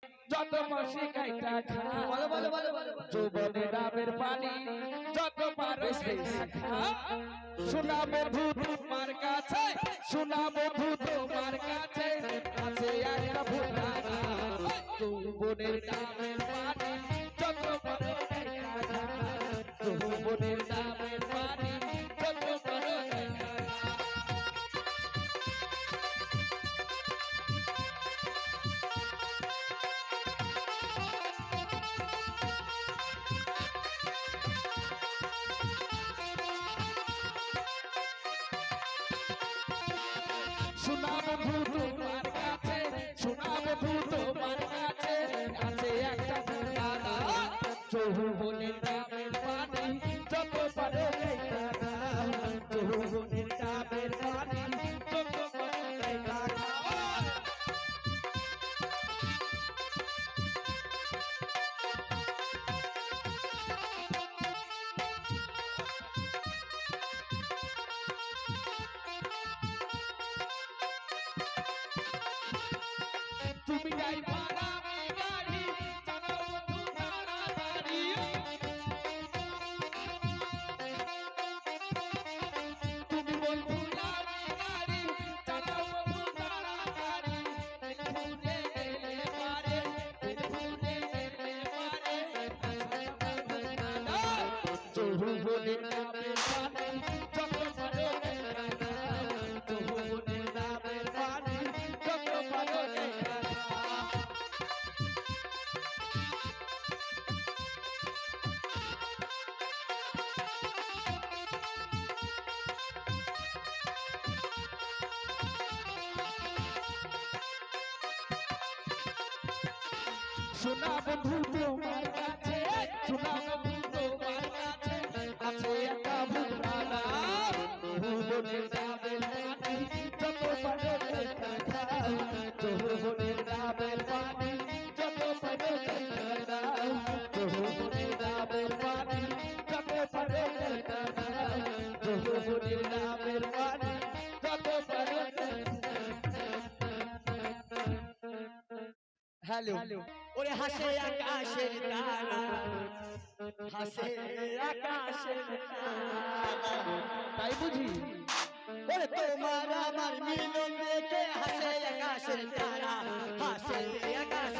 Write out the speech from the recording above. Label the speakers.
Speaker 1: যত মাসি কাইটা খা যৌবনে ডাবের পানি যত পারো খা সোনা বন্ধু তোমার কাছে সোনা বন্ধু তোমার কাছে আছে একটা ভুলা যৌবনের ডাবের পানি যত পারো খা যৌবনের ডাবের পানি যত পারো সোনা বন্ধু তোমার কাছে সোনা বন্ধু তোমার কাছে আছে একটা দাদা যৌবনের ডাবের পানি যত পারো যৌবনের ডাবের পানি যত পারো তুমি যাই পারা গাড়ি চালাও বন্ধু তাড়াতাড়ি তুমি বন্ধু গাড়ি চালাও বন্ধু তাড়াতাড়ি ফুলে গেলে পারে ফুলে গেলে পারে যৌবনের ডাবের পানি যত পারো যৌবনের ডাবের পানি যত পারো সোনা বন্ধু তোমার কাছে সোনা বন্ধু তোমার কাছে আছে একটা ভুলা যৌবনের ডাবের পানি যত পারো যৌবনের ডাবের পানি যত পারো যৌবনের ডাবের পানি যত পারো যৌবনের ডাবের পানি যত পারো হ্যালো
Speaker 2: ওরে হাসে আকাশের তারা হাসে আকাশের তারা
Speaker 1: তাই বুঝি
Speaker 2: ওরে তোমার আমার মিলন দেখে হাসে আকাশের তারা হাসে আকাশ